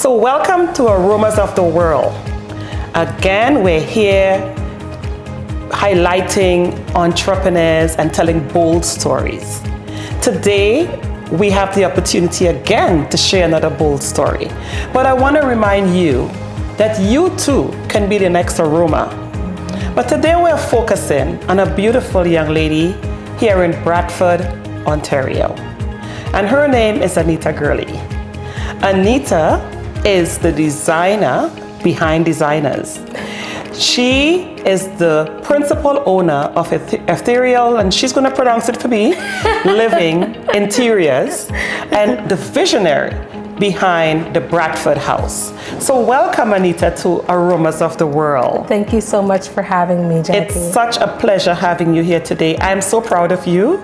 So welcome to Aromas of the World. Again, we're here highlighting entrepreneurs and telling bold stories. Today, we have the opportunity again to share another bold story. But I want to remind you that you too can be the next aroma. But today we're focusing on a beautiful young lady here in Bradford, Ontario. And her name is Anita Gurley. Anita is the designer behind designers. She is the principal owner of Ethereal, and she's going to pronounce it for me, Living Interiors, and the visionary behind the Bradford House. So welcome, Anita, to Aromas of the World. Thank you so much for having me, Jackie. It's such a pleasure having you here today. I'm so proud of you.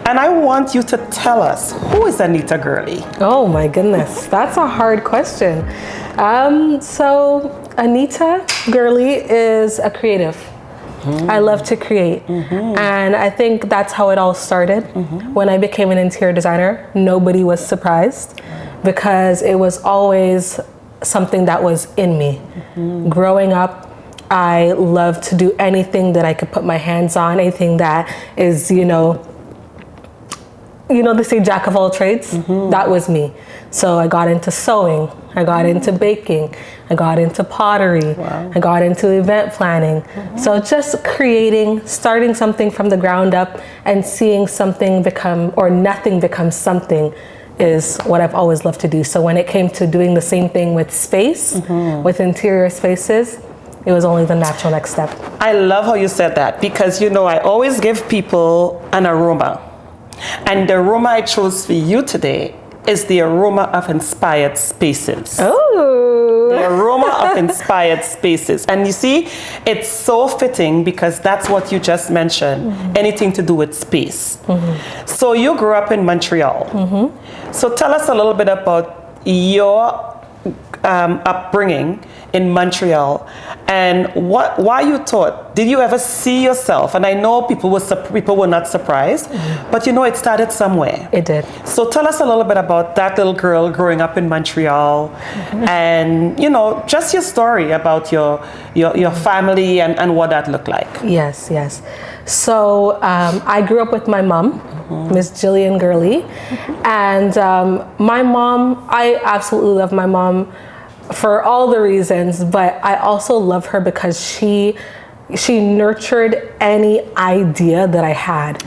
And I want you to tell us, who is Anita Gurley? Oh my goodness, that's a hard question. So Anita Gurley is a creative. I love to create. And I think that's how it all started. When I became an interior designer, nobody was surprised because it was always something that was in me. Growing up, I loved to do anything that I could put my hands on, anything that is, you know, they say jack of all trades. That was me. So I got into sewing, I got into baking, I got into pottery, I got into event planning. So just creating, starting something from the ground up and seeing something become, or nothing become something, is what I've always loved to do. So when it came to doing the same thing with space, with interior spaces, it was only the natural next step. I love how you said that because, you know, I always give people an aroma. And the aroma I chose for you today is the Aroma of Inspired Spaces. Oh! The Aroma of Inspired Spaces. And you see, it's so fitting because that's what you just mentioned, anything to do with space. So you grew up in Montreal. So tell us a little bit about your upbringing in Montreal and why you thought, did you ever see yourself? And I know people were not surprised, but you know it started somewhere. It did. So tell us a little bit about that little girl growing up in Montreal and, you know, just your story about your family and what that looked like. Yes, yes. So I grew up with my mom, Miss Jillian Gurley, and my mom, I absolutely love my mom for all the reasons, but I also love her because she nurtured any idea that I had.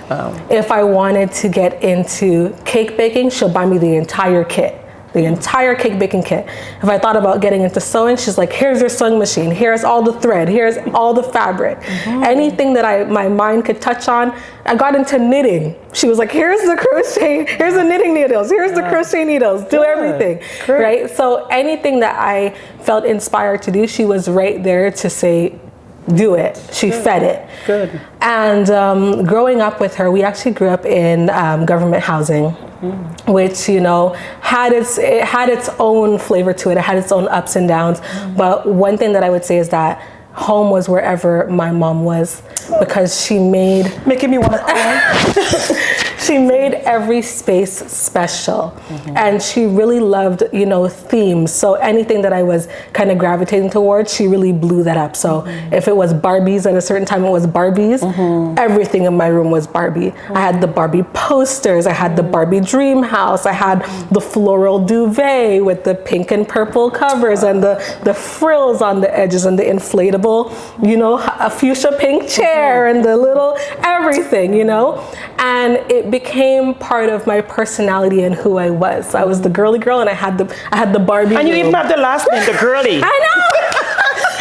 If I wanted to get into cake baking, she'll buy me the entire kit. The entire cake baking kit. If I thought about getting into sewing, she's like, here's your sewing machine, here's all the thread, here's all the fabric. Anything that my mind could touch on. I got into knitting. She was like, here's the crochet, here's the knitting needles, here's the crochet needles, do everything, right? So anything that I felt inspired to do, she was right there to say, do it. She fed it. Good. And growing up with her, we actually grew up in government housing, which, you know, it had its own flavor to it. It had its own ups and downs. But one thing that I would say is that home was wherever my mom was because she made... Making me want to cry. She made every space special. And she really loved, you know, themes. So anything that I was kind of gravitating towards, she really blew that up. So if it was Barbies at a certain time, it was Barbies. Everything in my room was Barbie. I had the Barbie posters. I had the Barbie dream house. I had the floral duvet with the pink and purple covers and the frills on the edges and the inflatable, you know, a fuchsia pink chair and the little everything, you know. And it became part of my personality and who I was. So I was the girly girl, and I had the Barbie. And you even have the last name, the Girly. I know.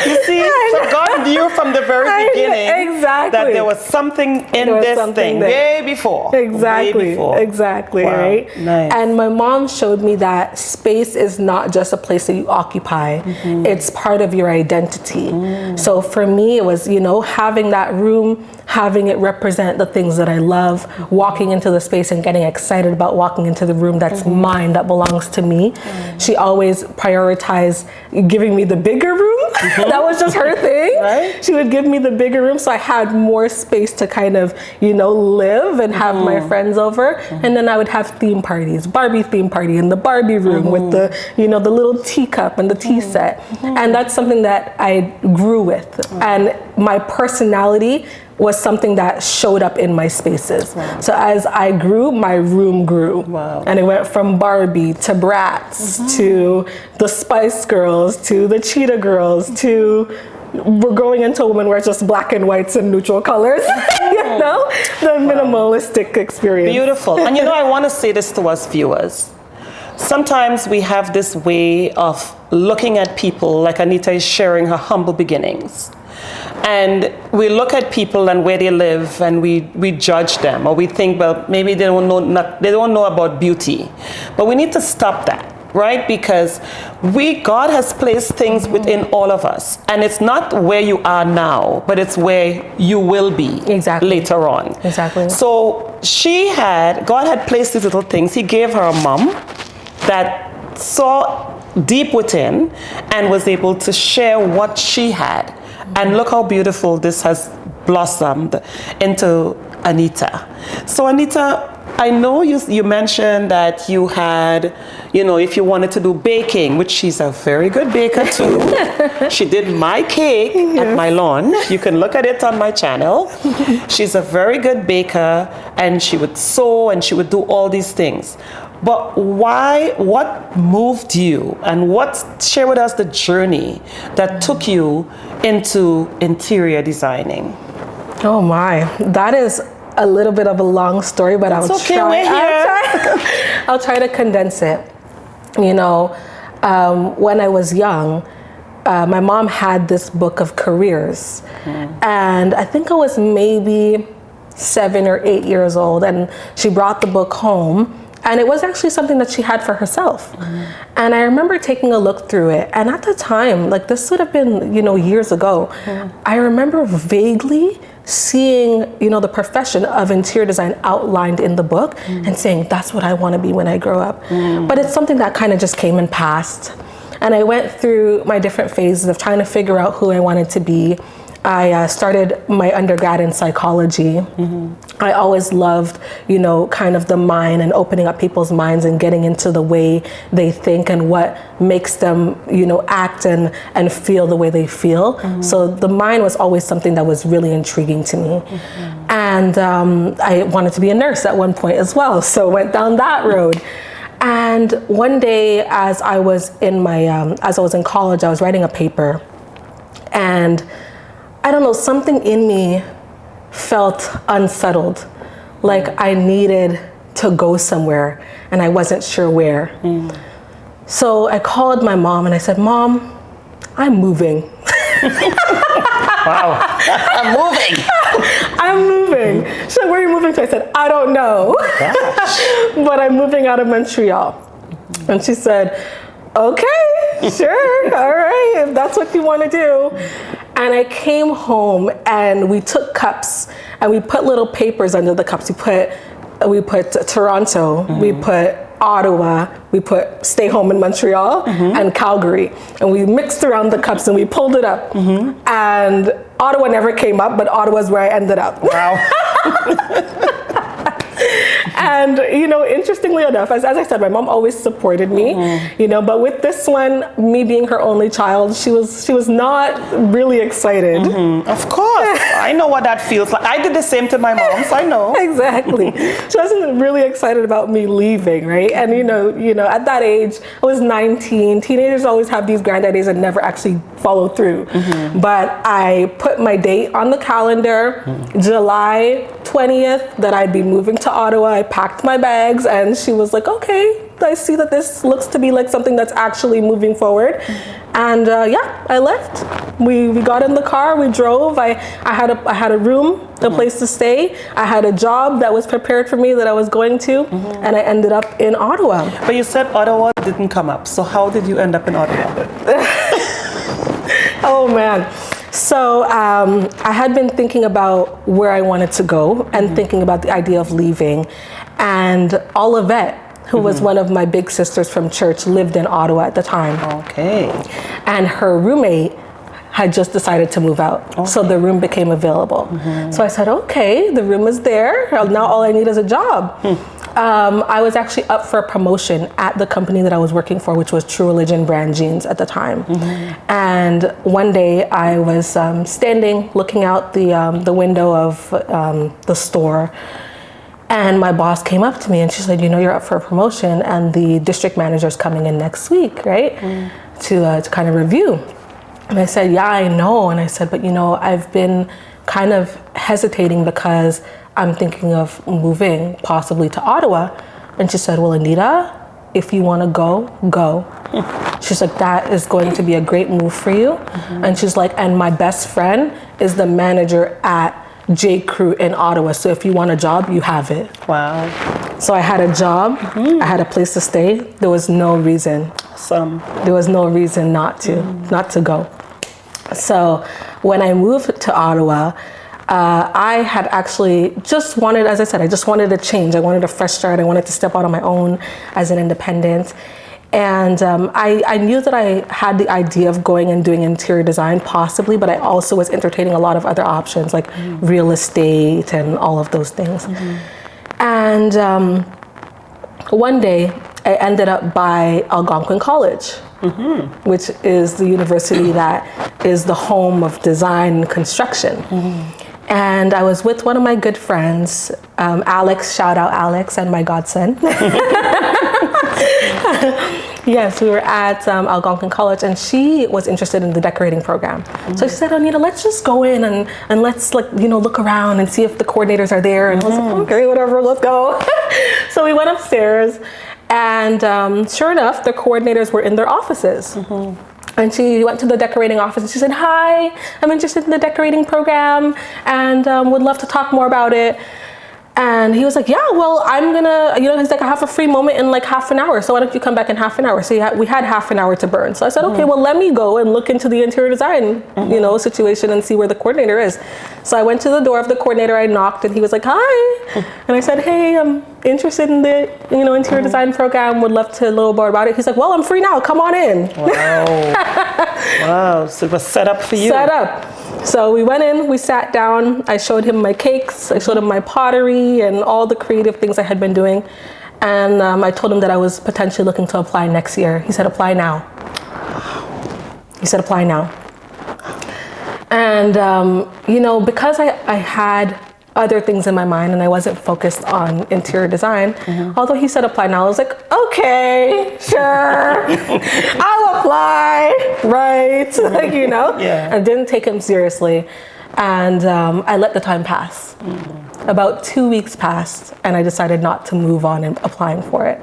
You see, so God knew from the very beginning that there was something in this thing way before. Exactly, right? Nice. And my mom showed me that space is not just a place that you occupy. It's part of your identity. So for me, it was, you know, having that room, having it represent the things that I love, walking into the space and getting excited about walking into the room that's mine, that belongs to me. She always prioritized giving me the bigger room That was just her thing. Right. She would give me the bigger room, so I had more space to kind of, live and have my friends over. And then I would have theme parties, Barbie theme party in the Barbie room with the, the little teacup and the tea set. And that's something that I grew with. And my personality was something that showed up in my spaces. Wow. So as I grew, my room grew. Wow. And it went from Barbie to Bratz to the Spice Girls to the Cheetah Girls to we're going into women where it's just black and whites and neutral colors. The minimalistic experience. Beautiful. And I want to say this to us viewers. Sometimes we have this way of looking at people, like Anita is sharing her humble beginnings. And we look at people and where they live, and we judge them, or we think, well, maybe they don't know about beauty. But we need to stop that, right? Because God has placed things within all of us, and it's not where you are now, but it's where you will be later on. Exactly. So God had placed these little things. He gave her a mom that saw deep within and was able to share what she had. And look how beautiful this has blossomed into Anita. So Anita, I know you mentioned that you had, if you wanted to do baking, which she's a very good baker too. She did my cake at my lawn. You can look at it on my channel. She's a very good baker, and she would sew and she would do all these things. But what moved you, and share with us the journey that took you into interior designing? Oh my, that is a little bit of a long story, but I'll try to condense it. When I was young, my mom had this book of careers, and I think I was maybe 7 or 8 years old, and she brought the book home. And it was actually something that she had for herself. And I remember taking a look through it. And at the time, like this would have been, years ago, I remember vaguely seeing, the profession of interior design outlined in the book and saying, that's what I want to be when I grow up. But it's something that kind of just came and passed. And I went through my different phases of trying to figure out who I wanted to be. I started my undergrad in psychology. I always loved, kind of the mind and opening up people's minds and getting into the way they think and what makes them, act and feel the way they feel. So the mind was always something that was really intriguing to me. And I wanted to be a nurse at one point as well. So went down that road. And one day as I was in college, I was writing a paper, and I don't know, something in me felt unsettled, like I needed to go somewhere and I wasn't sure where. So I called my mom and I said, Mom, I'm moving. Wow, I'm moving. I'm moving. She said, where are you moving to? I said, I don't know, but I'm moving out of Montreal. And she said, okay, sure, all right, if that's what you want to do. And I came home and we took cups and we put little papers under the cups. We put Toronto, we put Ottawa, we put stay home in Montreal and Calgary. And we mixed around the cups and we pulled it up. And Ottawa never came up, but Ottawa's where I ended up. Wow. And, interestingly enough, as I said, my mom always supported me, but with this one, me being her only child, she was not really excited. Of course. I know what that feels like. I did the same to my mom, so I know. Exactly. She wasn't really excited about me leaving, right? And, at that age, I was 19. Teenagers always have these grand ideas and never actually follow through. But I put my date on the calendar, July 20th, that I'd be moving to Ottawa. I packed my bags and she was like, okay, I see that this looks to be like something that's actually moving forward. And I left. We got in the car, we drove. I had a room, a place to stay. I had a job that was prepared for me that I was going to, and I ended up in Ottawa. But you said Ottawa didn't come up. So how did you end up in Ottawa? Oh man. So I had been thinking about where I wanted to go and thinking about the idea of leaving. And Olivette, who was one of my big sisters from church, lived in Ottawa at the time. Okay. And her roommate had just decided to move out. Okay. So the room became available. So I said, okay, the room is there. Now all I need is a job. I was actually up for a promotion at the company that I was working for, which was True Religion Brand Jeans at the time. And one day I was standing looking out the window of the store, and my boss came up to me and she said, you know, you're up for a promotion and the district manager's coming in next week, right? To kind of review. And I said, yeah, I know. And I said, but you know, I've been kind of hesitating because I'm thinking of moving possibly to Ottawa. And she said, well, Anita, if you want to go, go. She's like, that is going to be a great move for you. And she's like, and my best friend is the manager at J. Crew in Ottawa. So if you want a job, you have it. Wow. So I had a job, I had a place to stay. There was no reason. There was no reason not to go. So when I moved to Ottawa, I had actually just wanted, as I said, I just wanted a change. I wanted a fresh start. I wanted to step out on my own as an independent. And I knew that I had the idea of going and doing interior design possibly, but I also was entertaining a lot of other options like real estate and all of those things. And one day I ended up by Algonquin College, which is the university that is the home of design and construction. And I was with one of my good friends, Alex, shout out Alex, and my godson. Yes, we were at Algonquin College, and she was interested in the decorating program. So she said, Anita, let's just go in and let's look around and see if the coordinators are there. And I was like, okay, whatever, let's go. So we went upstairs, and sure enough, the coordinators were in their offices. And she went to the decorating office and she said, hi, I'm interested in the decorating program and would love to talk more about it. And he was like, yeah, well, I'm gonna, he's like, I have a free moment in like half an hour. So why don't you come back in half an hour? So we had half an hour to burn. So I said, okay, well, let me go and look into the interior design, situation and see where the coordinator is. So I went to the door of the coordinator, I knocked, and he was like, hi. And I said, hey, I'm interested in the, interior design program, would love to know more about it. He's like, well, I'm free now, come on in. Wow. Wow, so it was set up for you. Set up. So we went in, we sat down, I showed him my cakes, I showed him my pottery and all the creative things I had been doing. And I told him that I was potentially looking to apply next year. He said, apply now. He said, apply now. And, because I had other things in my mind and I wasn't focused on interior design, although he said apply now, I was like, okay, sure, I'll apply, right? Yeah. I didn't take him seriously. And I let the time pass. About 2 weeks passed and I decided not to move on in applying for it.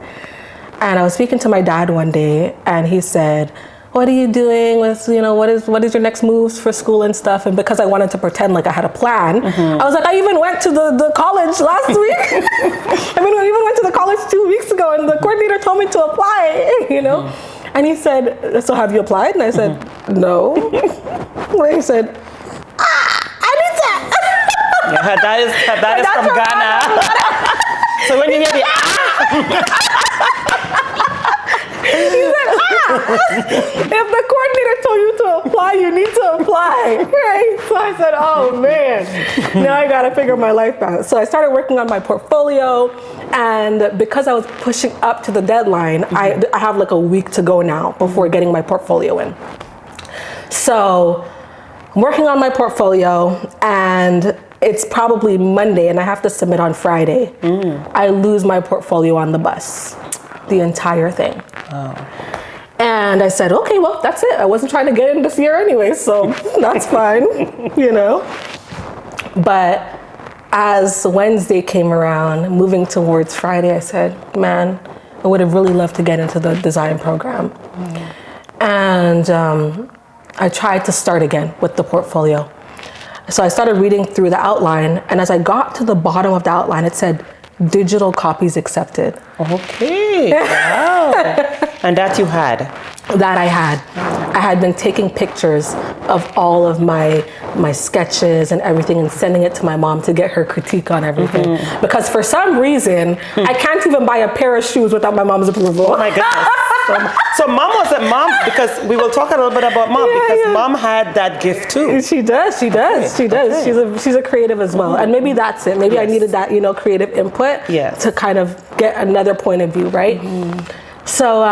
And I was speaking to my dad one day and he said, what are you doing with, what is your next moves for school and stuff? And because I wanted to pretend like I had a plan, I was like, I even went to the college last week. I even went to the college 2 weeks ago and the coordinator told me to apply, And he said, so have you applied? And I said, no. And he said, Anita. Yeah, that is from Ghana. So when you hear the he said, if the coordinator told you to apply, you need to apply, right? So I said, oh man, now I gotta figure my life out. So I started working on my portfolio, and because I was pushing up to the deadline, I have like a week to go now before getting my portfolio in. So I'm working on my portfolio, and it's probably Monday, and I have to submit on Friday. I lose my portfolio on the bus. The entire thing. Oh. And I said, okay, well, that's it. I wasn't trying to get in this year anyway, so that's fine, But as Wednesday came around, moving towards Friday, I said, man, I would have really loved to get into the design program. And I tried to start again with the portfolio. So I started reading through the outline, and as I got to the bottom of the outline, it said, digital copies accepted. Okay, wow. And that you had? That I had. I had been taking pictures of all of my sketches and everything and sending it to my mom to get her critique on everything. Because for some reason, I can't even buy a pair of shoes without my mom's approval. Oh my goodness. So mom wasn't mom, because we will talk a little bit about mom, because mom had that gift too. She does. Okay. She's a creative as well. And maybe that's it. Maybe I needed that, creative input to kind of get another point of view, right? So,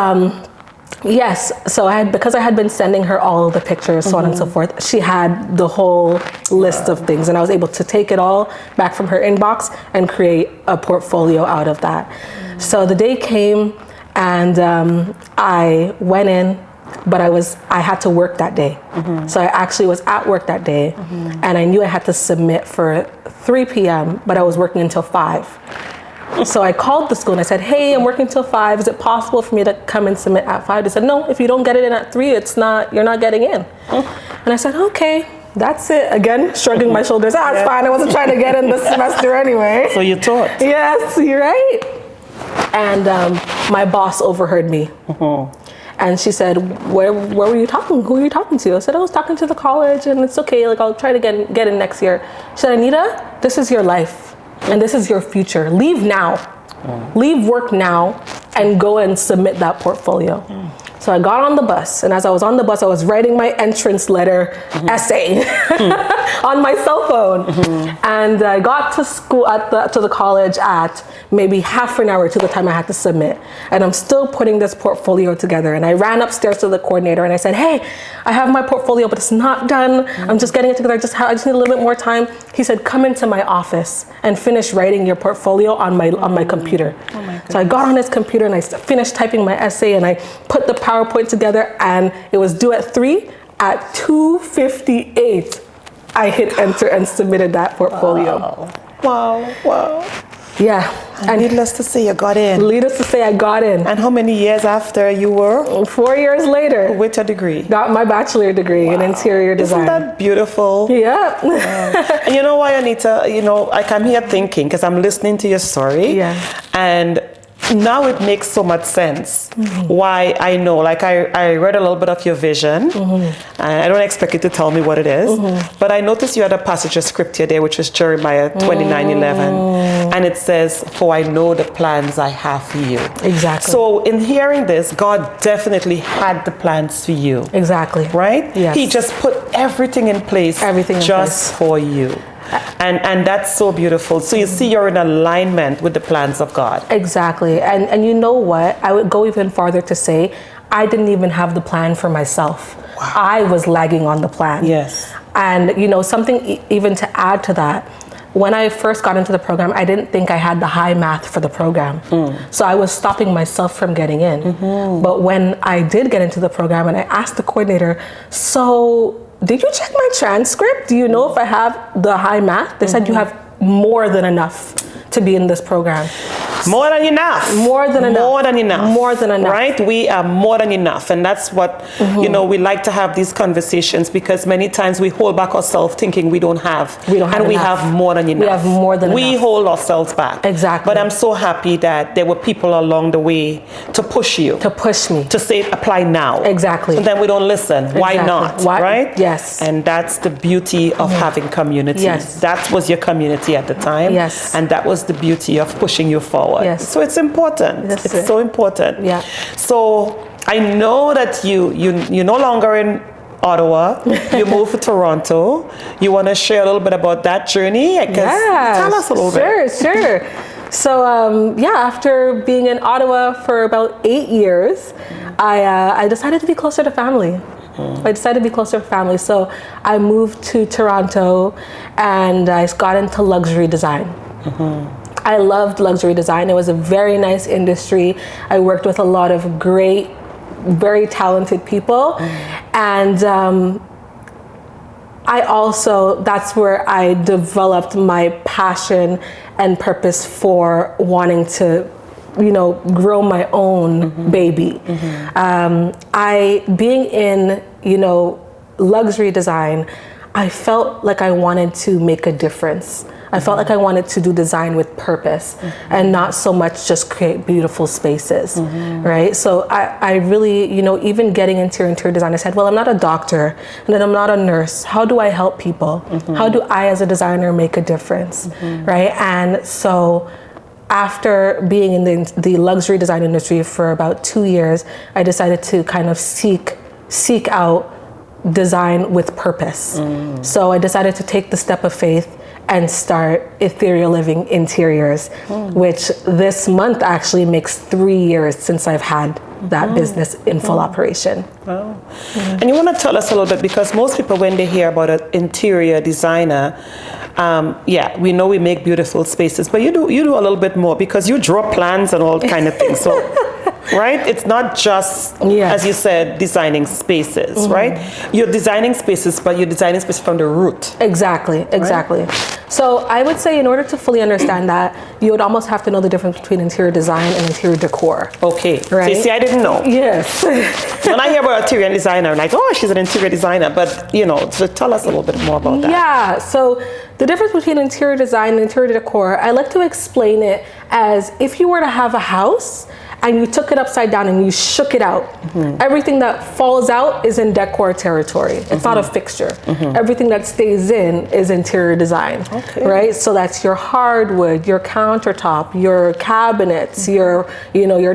yes, so because I had been sending her all of the pictures, so on and so forth, she had the whole list of things, and I was able to take it all back from her inbox and create a portfolio out of that. So the day came, and I went in, but I had to work that day. So I actually was at work that day, and I knew I had to submit for 3 p.m., but I was working until 5. So I called the school and I said, hey, I'm working till 5. Is it possible for me to come and submit at 5? They said, no, if you don't get it in at 3, you're not getting in. And I said, okay, that's it. Again, shrugging my shoulders. It's fine. I wasn't trying to get in this semester anyway. So you taught. Yes, you're right. And my boss overheard me. And she said, where were you talking? Who were you talking to? I said, I was talking to the college, and it's okay. Like, I'll try to get in next year. She said, Anita, this is your life. And this is your future. Leave now. Leave work now and go and submit that portfolio. So I got on the bus, and as I was on the bus, I was writing my entrance letter essay on my cell phone. And I got to school to the college at maybe half an hour to the time I had to submit. And I'm still putting this portfolio together. And I ran upstairs to the coordinator and I said, hey, I have my portfolio, but it's not done. I'm just getting it together. I just need a little bit more time. He said, come into my office and finish writing your portfolio on my computer. So I got on his computer and I finished typing my essay, and I put the PowerPoint together, and it was due at 3. At 2:58, I hit enter and submitted that portfolio. Wow. Yeah. And needless to say, you got in. Needless to say, I got in. And how many years after you were? 4 years later. With a degree? Got my bachelor degree in interior design. Isn't that beautiful? Yeah. And you know why, Anita? Like, I'm here thinking, because I'm listening to your story. Yeah. And now it makes so much sense why I know. Like, I read a little bit of your vision. And I don't expect you to tell me what it is. But I noticed you had a passage of scripture there, which is Jeremiah 29:11. And it says, for I know the plans I have for you. Exactly. So in hearing this, God definitely had the plans for you. Exactly. Right? Yes. He just put everything in place just for you. And that's so beautiful. So you see, you're in alignment with the plans of God. Exactly. And you know what? I would go even farther to say, I didn't even have the plan for myself. Wow. I was lagging on the plan. Yes. And something even to add to that, when I first got into the program, I didn't think I had the high math for the program. So I was stopping myself from getting in. But when I did get into the program, and I asked the coordinator, so did you check my transcript? Do you know if I have the high math? They said you have more than enough to be in this program. More than enough. More than enough. More than enough. More than enough. Right? We are more than enough. And that's what, we like to have these conversations, because many times we hold back ourselves thinking we don't have. We have more than enough. We have more than enough. We hold ourselves back. Exactly. But I'm so happy that there were people along the way to push you. To push me. To say, apply now. Exactly. And then we don't listen. Exactly. Why not? Right? Yes. And that's the beauty of having community. Yes. That was your community at the time. Yes. And that was the beauty of pushing you forward. Yes. So it's important. It's so important. Yeah. So I know that you're no longer in Ottawa. You moved to Toronto. You want to share a little bit about that journey? Tell us a little bit. Sure. So after being in Ottawa for about 8 years, I decided to be closer to family. So I moved to Toronto, and I got into luxury design. I loved luxury design. It was a very nice industry. I worked with a lot of great, very talented people. And that's where I developed my passion and purpose for wanting to, grow my own baby. Being in, luxury design, I felt like I wanted to make a difference. I felt like I wanted to do design with purpose and not so much just create beautiful spaces, right? So I really, even getting into interior design, I said, well, I'm not a doctor and then I'm not a nurse. How do I help people? How do I as a designer make a difference, right? And so after being in the luxury design industry for about 2 years, I decided to kind of seek out design with purpose. So I decided to take the step of faith and start Ethereal Living Interiors, which this month actually makes 3 years since I've had that business in full operation. Wow. And you want to tell us a little bit, because most people, when they hear about an interior designer, we know we make beautiful spaces, but you do a little bit more, because you draw plans and all kind of things. So, right? It's not just, as you said, designing spaces, right? You're designing spaces, but you're designing spaces from the root. Exactly. Right? So I would say, in order to fully understand that, you would almost have to know the difference between interior design and interior decor. Okay. Right? So, see, I didn't know. Yes. When I hear about interior designer, I'm like, oh, she's an interior designer. But, so tell us a little bit more about that. Yeah. So the difference between interior design and interior decor, I like to explain it as if you were to have a house and you took it upside down and you shook it out. Everything that falls out is in decor territory. It's not a fixture. Everything that stays in is interior design, right? So that's your hardwood, your countertop, your cabinets, your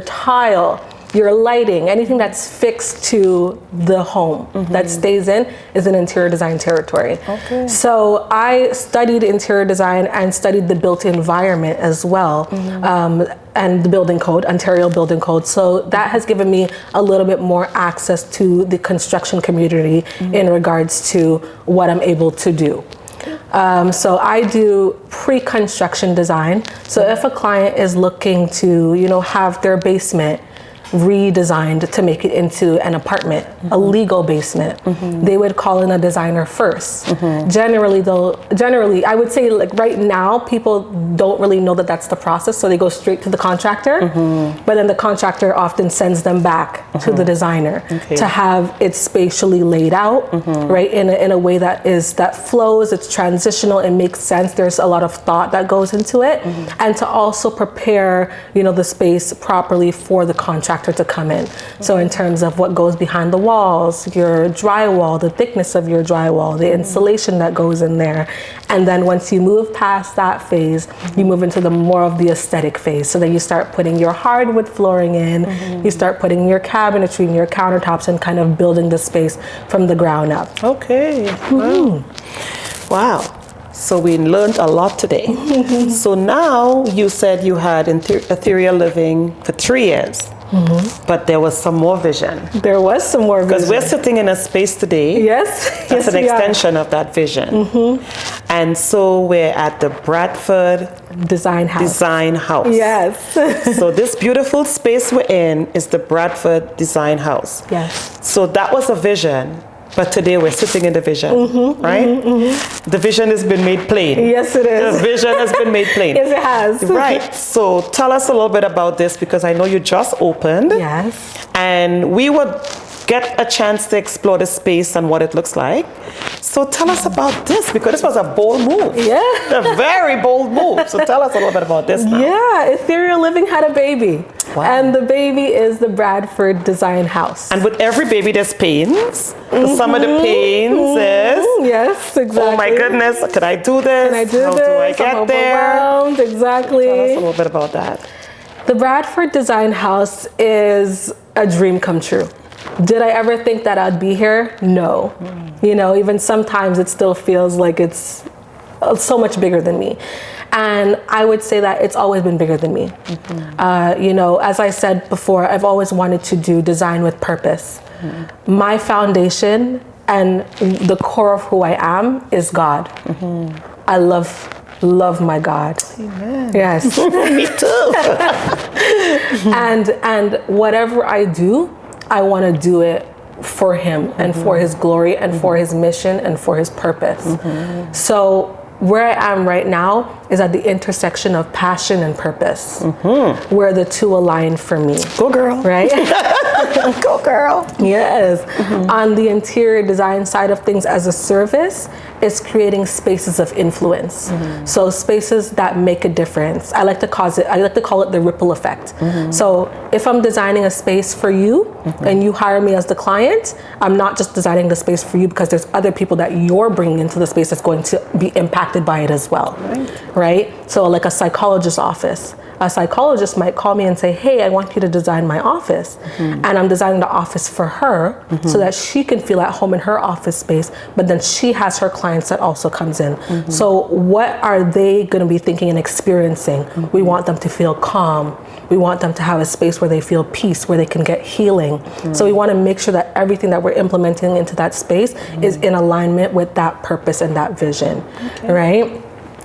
tile, your lighting, anything that's fixed to the home that stays in is an interior design territory. So I studied interior design and studied the built environment as well, and the building code, Ontario building code. So that has given me a little bit more access to the construction community in regards to what I'm able to do. So I do pre-construction design. So if a client is looking to, have their basement redesigned to make it into an apartment, a legal basement, they would call in a designer first. Generally, I would say, like, right now, people don't really know that that's the process, so they go straight to the contractor, but then the contractor often sends them back to the designer to have it spatially laid out, right, in a way that flows, it's transitional, it makes sense, there's a lot of thought that goes into it, and to also prepare, the space properly for the contractor to come in. So in terms of what goes behind the walls, your drywall, the thickness of your drywall, the insulation that goes in there. And then once you move past that phase, you move into the more of the aesthetic phase. So then you start putting your hardwood flooring in, you start putting your cabinetry and your countertops and kind of building the space from the ground up. Okay. Wow. So we learned a lot today. So now you said you had Ethereal Living for 3 years. But there was some more vision. There was some more vision. Because we're sitting in a space today. Yes. That's an extension of that vision. And so we're at the Bradford Design House. Yes. So this beautiful space we're in is the Bradford Design House. Yes. So that was a vision. But today we're sitting in the vision, right? The vision has been made plain. Yes, it is. The vision has been made plain. Yes, it has. Right. So tell us a little bit about this, because I know you just opened. Yes. And we would get a chance to explore the space and what it looks like. So tell us about this, because this was a bold move. Yeah. A very bold move. So tell us a little bit about this now. Yeah, Ethereal Living had a baby. Wow. And the baby is the Bradford Design House. And with every baby there's pains. Some of the pains is... Yes, exactly. Oh my goodness, can I do this? Can I do How this? do I get there? Exactly. Tell us a little bit about that. The Bradford Design House is a dream come true. Did I ever think that I'd be here? No. Even sometimes it still feels like it's so much bigger than me. And I would say that it's always been bigger than me. As I said before, I've always wanted to do design with purpose. My foundation and the core of who I am is God. I love my God. Amen. Yes. Me too. and whatever I do, I want to do it for him and for his glory and for his mission and for his purpose. So where I am right now is at the intersection of passion and purpose, where the two align for me. Go girl. Right? Go girl. Yes. On the interior design side of things as a service, it's creating spaces of influence. So spaces that make a difference. I like to call it the ripple effect. So if I'm designing a space for you and you hire me as the client, I'm not just designing the space for you because there's other people that you're bringing into the space that's going to be impacted by it as well. Right? So like a psychologist's office. a psychologist might call me and say, hey, I want you to design my office. And I'm designing the office for her so that she can feel at home in her office space, but then she has her clients that also comes in. So what are they going to be thinking and experiencing? We want them to feel calm. We want them to have a space where they feel peace, where they can get healing. So we want to make sure that everything that we're implementing into that space is in alignment with that purpose and that vision, right?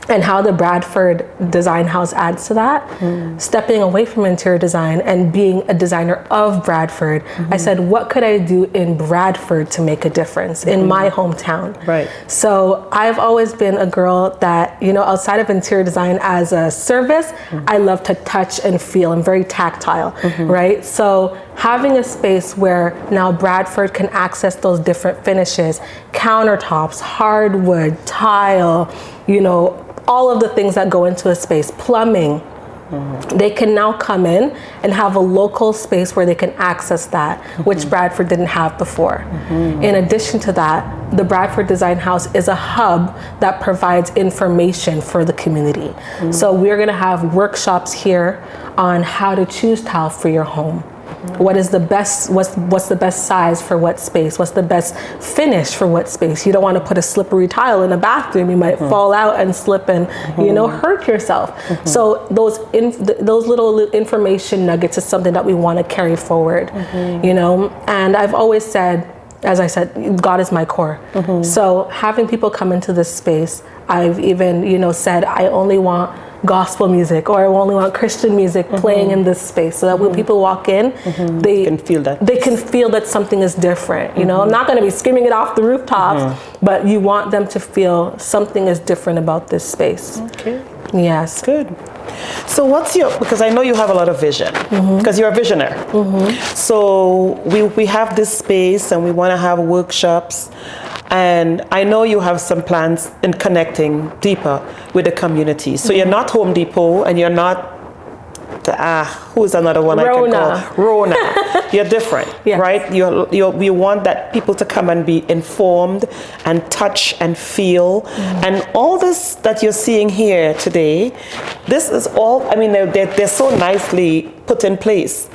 And how the Bradford Design House adds to that, stepping away from interior design and being a designer of Bradford, I said, what could I do in Bradford to make a difference in my hometown? Right. So I've always been a girl that, you know, outside of interior design as a service, I love to touch and feel. I'm very tactile, right? So having a space where now Bradford can access those different finishes, countertops, hardwood, tile, you know, all of the things that go into a space, plumbing, they can now come in and have a local space where they can access that, which Bradford didn't have before. In addition to that, the Bradford Design House is a hub that provides information for the community. So we're gonna have workshops here on how to choose tile for your home. What is the best, what's the best size for what space? What's the best finish for what space? You don't want to put a slippery tile in a bathroom. You might fall out and slip and, you know, hurt yourself. So those little information nuggets is something that we want to carry forward, you know? And I've always said, as I said, God is my core. So having people come into this space, I've even, you know, said, I only want gospel music, or I only want Christian music playing in this space, so that when people walk in, they can feel that. They can feel that something is different. You know, I'm not going to be screaming it off the rooftops, but you want them to feel something is different about this space. Okay. Yes. Good. So what's your, because I know you have a lot of vision, because you're a visionary. So we have this space and we want to have workshops. And I know you have some plans in connecting deeper with the community. So you're not Home Depot, and you're not, who's another one Rona. I can call? Rona. You're different, right? You want that people to come and be informed and touch and feel. And all this that you're seeing here today, this is all, I mean, they're so nicely put in place.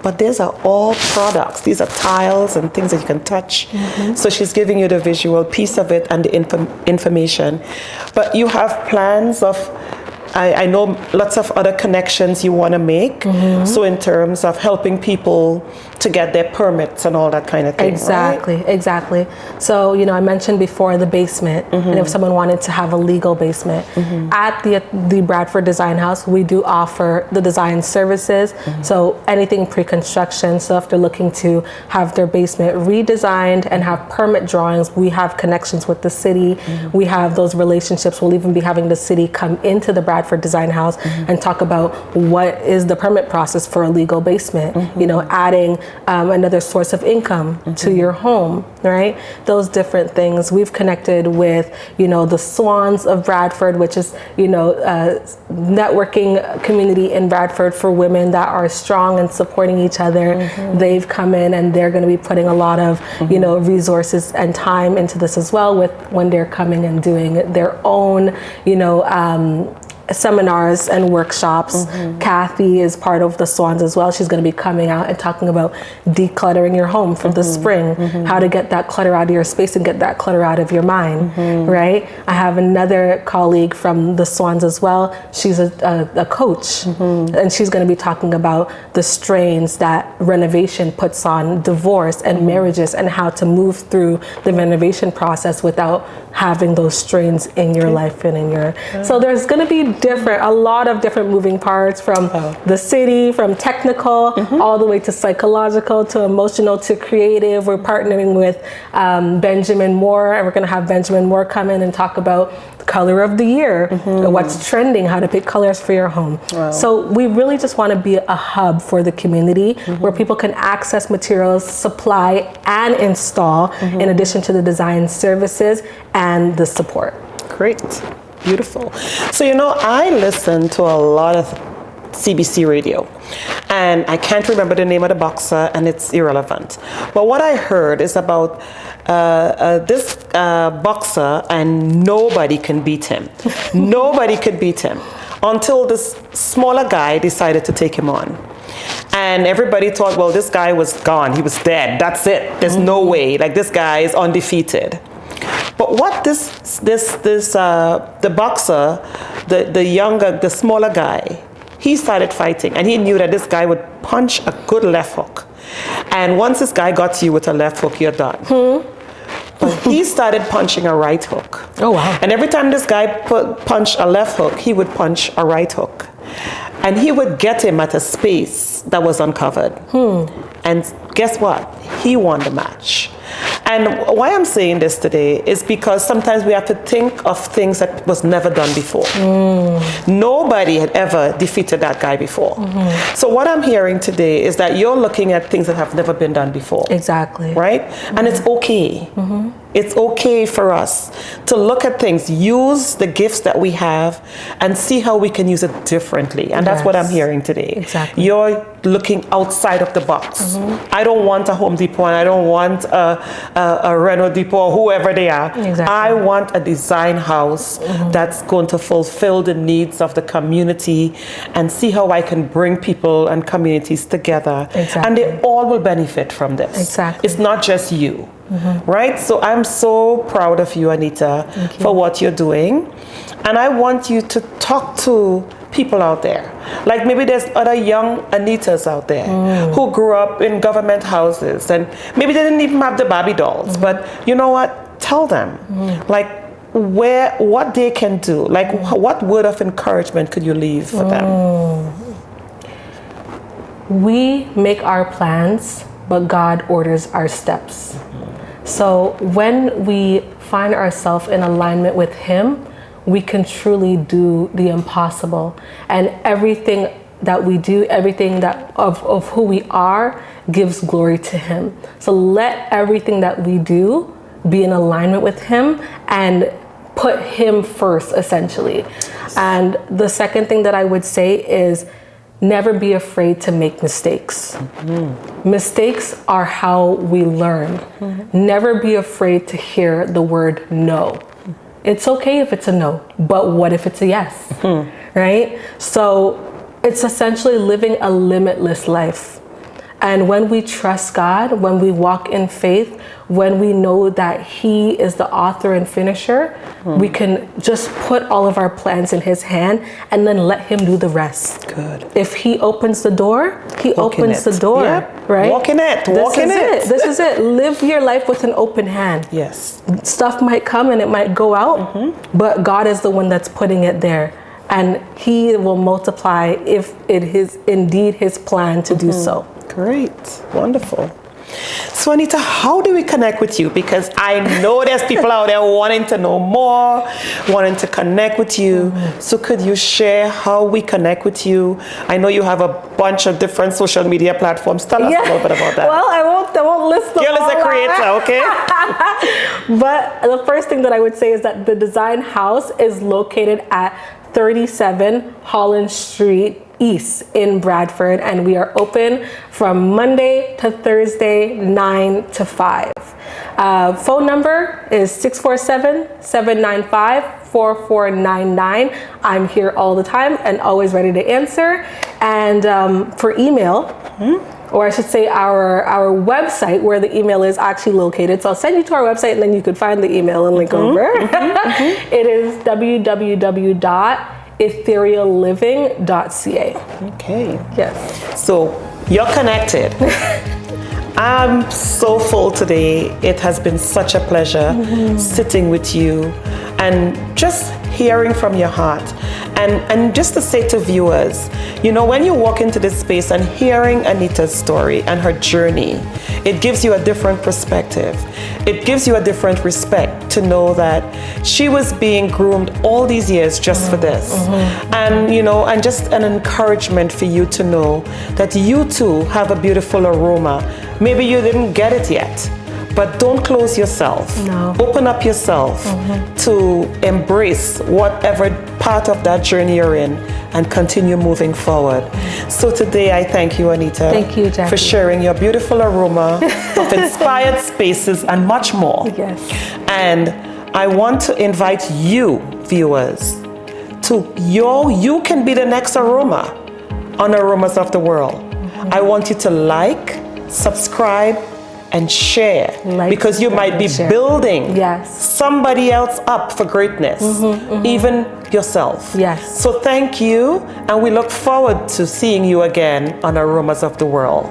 But these are all products. These are tiles and things that you can touch. So she's giving you the visual piece of it and the information. But you have plans of, I know lots of other connections you want to make. So in terms of helping people to get their permits and all that kind of thing. Exactly, right? exactly. So, you know, I mentioned before the basement, and if someone wanted to have a legal basement, at the Bradford Design House, we do offer the design services. So anything pre-construction, so if they're looking to have their basement redesigned and have permit drawings, we have connections with the city. We have those relationships. We'll even be having the city come into the Bradford Design House and talk about what is the permit process for a legal basement, you know, adding another source of income to your home, right? Those different things. We've connected with, you know, the Swans of Bradford, which is, you know, networking community in Bradford for women that are strong and supporting each other. They've come in and they're going to be putting a lot of, you know, resources and time into this as well, with when they're coming and doing their own, you know, seminars and workshops. Kathy is part of the Swans as well. She's going to be coming out and talking about decluttering your home for the spring, how to get that clutter out of your space and get that clutter out of your mind, right? I have another colleague from the Swans as well. She's a coach, and she's going to be talking about the strains that renovation puts on divorce and marriages, and how to move through the renovation process without having those strains in your life and in your... So there's going to be a lot of different moving parts, from the city, from technical, all the way to psychological, to emotional, to creative. We're partnering with Benjamin Moore, and we're going to have Benjamin Moore come in and talk about color of the year, what's trending, how to pick colors for your home. So we really just want to be a hub for the community, where people can access materials, supply and install, in addition to the design services and the support. Great. Beautiful. So, you know, I listen to a lot of CBC radio, and I can't remember the name of the boxer, and it's irrelevant. But what I heard is about this boxer, and nobody can beat him. Nobody could beat him. until this smaller guy decided to take him on. And everybody thought, well, this guy was gone. He was dead. That's it. There's no way. Like, this guy is undefeated. But what the boxer, the smaller guy, he started fighting, and he knew that this guy would punch a good left hook. And once this guy got to you with a left hook, you're done. But he started punching a right hook. Oh, wow. And every time this guy punched a left hook, he would punch a right hook. And he would get him at a space that was uncovered. And guess what? He won the match. And why I'm saying this today is because sometimes we have to think of things that was never done before. Nobody had ever defeated that guy before. So what I'm hearing today is that you're looking at things that have never been done before. Exactly. Right? And it's okay. It's okay for us to look at things, use the gifts that we have, and see how we can use it differently. And that's what I'm hearing today. Exactly. You're looking outside of the box. I don't want a Home Depot, and I don't want a Renault Depot, or whoever they are. Exactly. I want a design house that's going to fulfill the needs of the community, and see how I can bring people and communities together. Exactly. And they all will benefit from this. Exactly. It's not just you. Right? So I'm so proud of you, Anita, for what you're doing. And I want you to talk to people out there. Like, maybe there's other young Anitas out there who grew up in government houses, and maybe they didn't even have the Barbie dolls. But you know what? Tell them, like, what they can do. Like, what word of encouragement could you leave for them? We make our plans, but God orders our steps. So when we find ourselves in alignment with Him, we can truly do the impossible. And everything that we do, everything that of who we are, gives glory to Him. So let everything that we do be in alignment with Him and put Him first, essentially. And the second thing that I would say is, never be afraid to make mistakes. Mistakes are how we learn. Never be afraid to hear the word no. It's okay if it's a no, but what if it's a yes, right? So it's essentially living a limitless life. And when we trust God, when we walk in faith, when we know that He is the author and finisher, we can just put all of our plans in His hand and then let Him do the rest. Good. If He opens the door, He opens the door, Yep. right? Walk in it. Walk in it. This is it. Live your life with an open hand. Yes. Stuff might come and it might go out, but God is the one that's putting it there. And He will multiply if it is indeed His plan to do so. Great. Wonderful. So, Anita, how do we connect with you? Because I know there's people out there wanting to know more, wanting to connect with you. So could you share how we connect with you? I know you have a bunch of different social media platforms. Tell us a little bit about that. Well, I won't list them all. Girl is a creator, okay? But the first thing that I would say is that the Design House is located at 37 Holland Street East in Bradford, and we are open from Monday to Thursday, 9 to 5. Phone number is 647-795-4499. I'm here all the time and always ready to answer. And for email, or I should say our website, where the email is actually located. So I'll send you to our website, and then you could find the email and link over. It is www.etherealliving.ca. Okay. Yes. So you're connected. I'm so full today. It has been such a pleasure sitting with you and just hearing from your heart. And just to say to viewers, you know, when you walk into this space and hearing Anita's story and her journey, it gives you a different perspective. It gives you a different respect to know that she was being groomed all these years just for this. And, you know, and just an encouragement for you to know that you too have a beautiful aroma. Maybe you didn't get it yet, but don't close yourself. No. Open up yourself to embrace whatever part of that journey you're in and continue moving forward. So today I thank you, Anita. Thank you, Jackie, for sharing your beautiful aroma of inspired spaces and much more. Yes. And I want to invite you, viewers, you can be the next aroma on Aromas of the World. I want you to like, subscribe, and share, because you might be building somebody else up for greatness, even yourself. Yes. So thank you, and we look forward to seeing you again on Aromas of the World.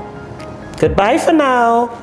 Goodbye for now.